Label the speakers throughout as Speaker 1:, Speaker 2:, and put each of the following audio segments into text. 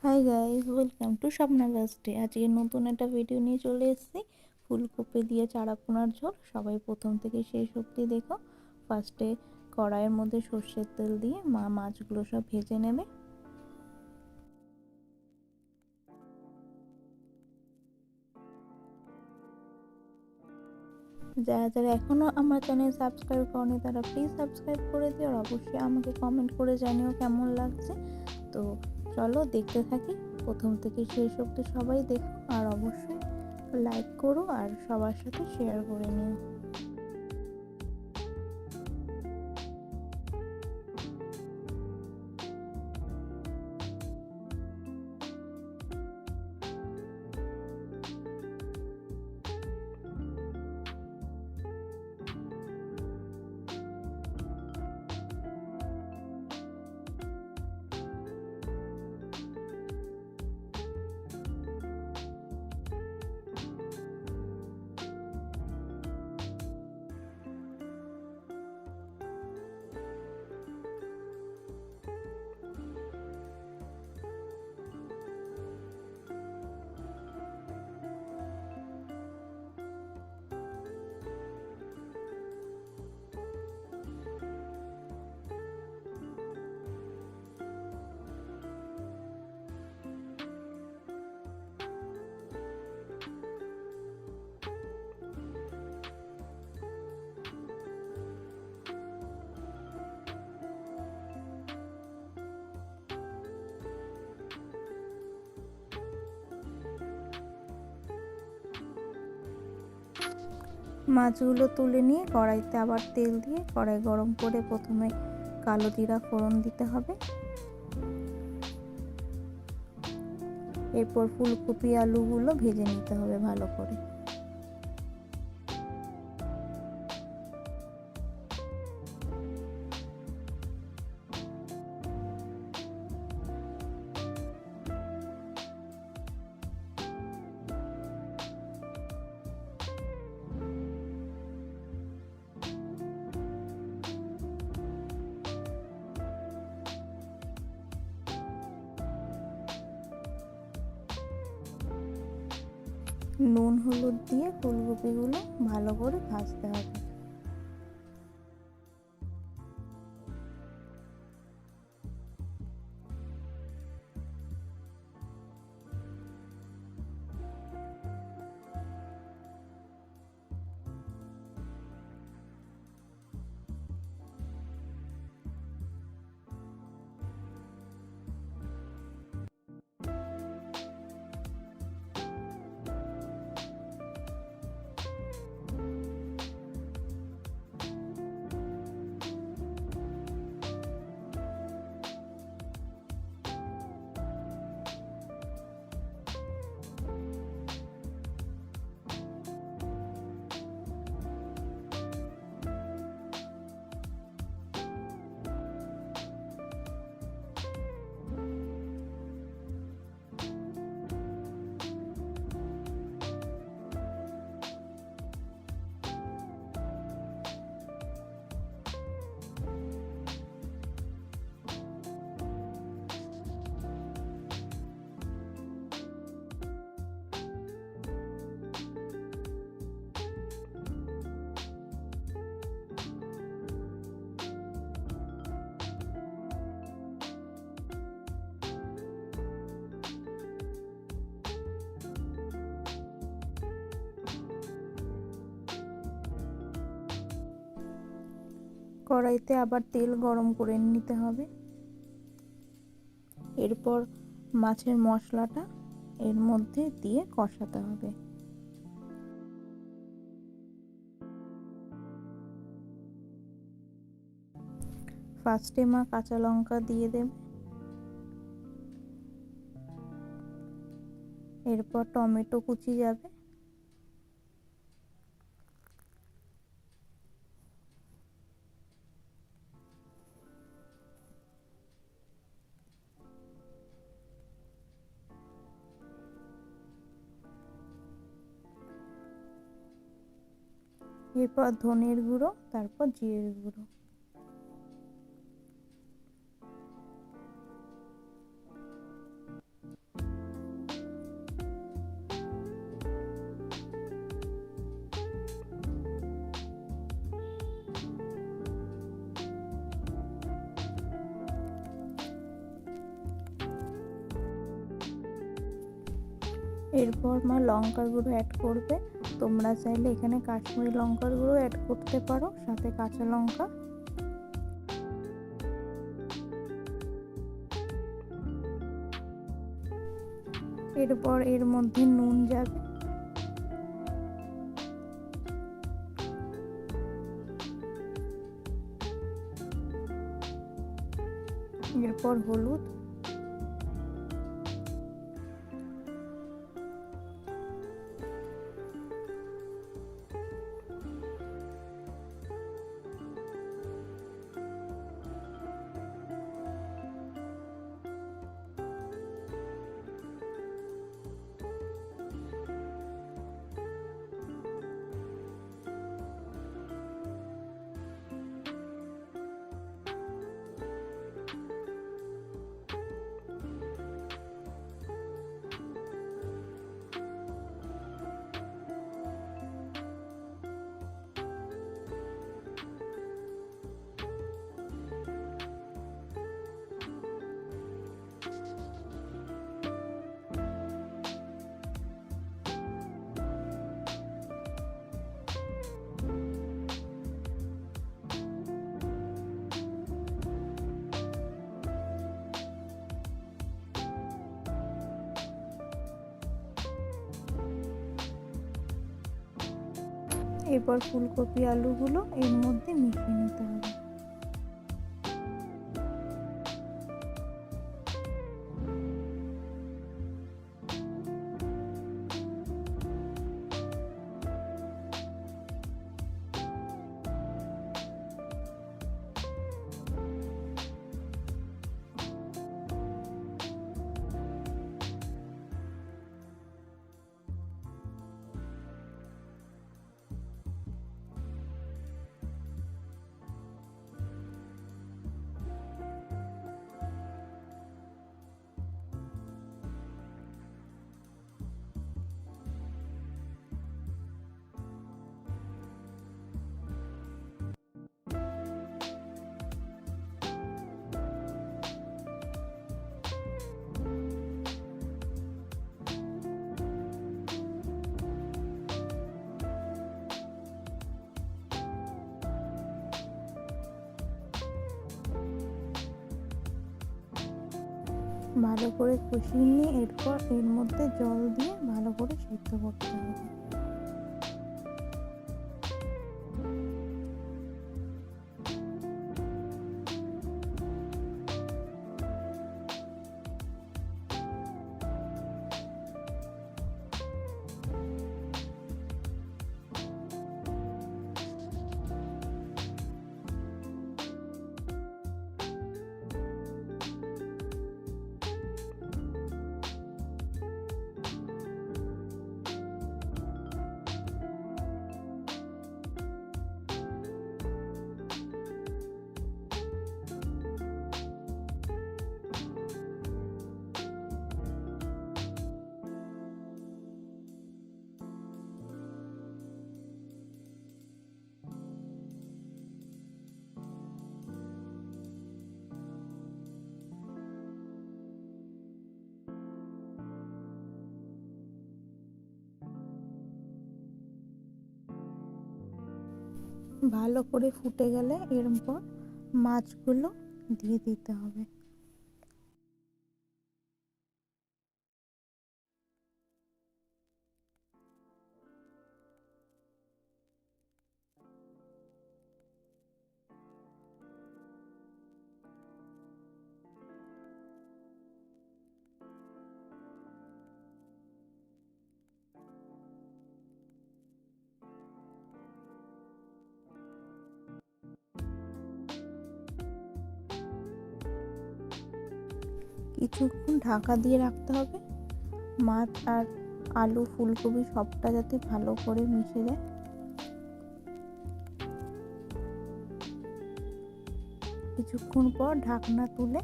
Speaker 1: Hi guys, welcome to Swapna day. আজকে নতুন একটা ভিডিও নিয়ে চলে এসেছি ফুলকপি দিয়ে চারাপোনার ঝোল। সবাই প্রথম থেকে শেষ অবধি দেখো। ফার্স্টে কড়াইয়ের মধ্যে সর্ষের তেল দিয়ে মাছগুলো সব ভেজে নেবে। যারা যারা এখনও আমার চ্যানেল সাবস্ক্রাইব করনি তারা প্লিজ সাবস্ক্রাইব করে দিও, আর অবশ্যই আমাকে কমেন্ট করে জানিও কেমন লাগছে। তো চলো দেখতে থাকি, প্রথম থেকে শেষ অবধি সবাই দেখো, আর অবশ্যই লাইক করো আর সবার সাথে শেয়ার করে নিও। মাছগুলো তুলে নিয়ে কড়াইতে আবার তেল দিয়ে কড়াই গরম করে প্রথমে কালো জিরা ফোড়ন দিতে হবে। এরপর ফুলকপি আলুগুলো ভেজে নিতে হবে ভালো করে। নুন হলুদ দিয়ে ফুলকপিগুলো ভালো করে ভাজতে হবে। কড়াইতে আবার তেল গরম করে নিতে হবে। এরপর মাছের মশলাটা এর মধ্যে দিয়ে কষাতে হবে। ফার্স্টে কাঁচা লঙ্কা দিয়ে দেবে, এরপর টমেটো কুচি যাবে, এরপর ধনের গুঁড়ো, তারপর জিরের গুঁড়ো। এরপর মা লঙ্কার গুঁড়ো অ্যাড করবে। তোমরা চাইলে এখানে কাশ্মীরি লঙ্কার গুঁড়ো অ্যাড করতে পারো, সাথে কাঁচা লঙ্কা। এরপর এর মধ্যে নুন যাবে, এরপর হলুদ, এরপর ফুলকপি আলুগুলো এর মধ্যে মিশিয়ে নিতে হবে। ভালো করে কষিয়ে নিয়ে এরপর এর মধ্যে জল দিয়ে ভালো করে সিদ্ধ করতে হবে। ভালো করে ফুটে গেলে এরপর মাছগুলো দিয়ে দিতে হবে। কিছুক্ষণ ঢাকা দিয়ে রাখতে হবে, মাছ আর আলু ফুলকপি সবটা যাতে ভালো করে মিশে যায়। কিছুক্ষণ পর ঢাকনা তুলে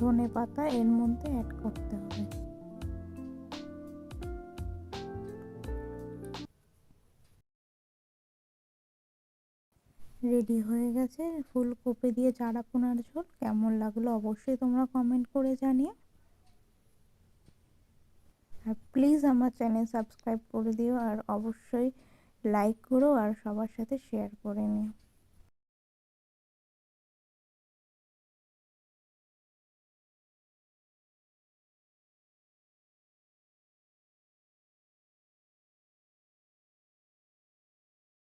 Speaker 1: ধনেপাতা এর মধ্যে অ্যাড করতে হবে। রেডি হয়ে গেছে ফুলকপি দিয়ে চারা পোনার ঝোল। কেমন লাগলো অবশ্যই তোমরা কমেন্ট করে জানিও। আর প্লিজ আমার চ্যানেল সাবস্ক্রাইব করে দিও, আর অবশ্যই লাইক করো আর সবার সাথে শেয়ার করে নিও।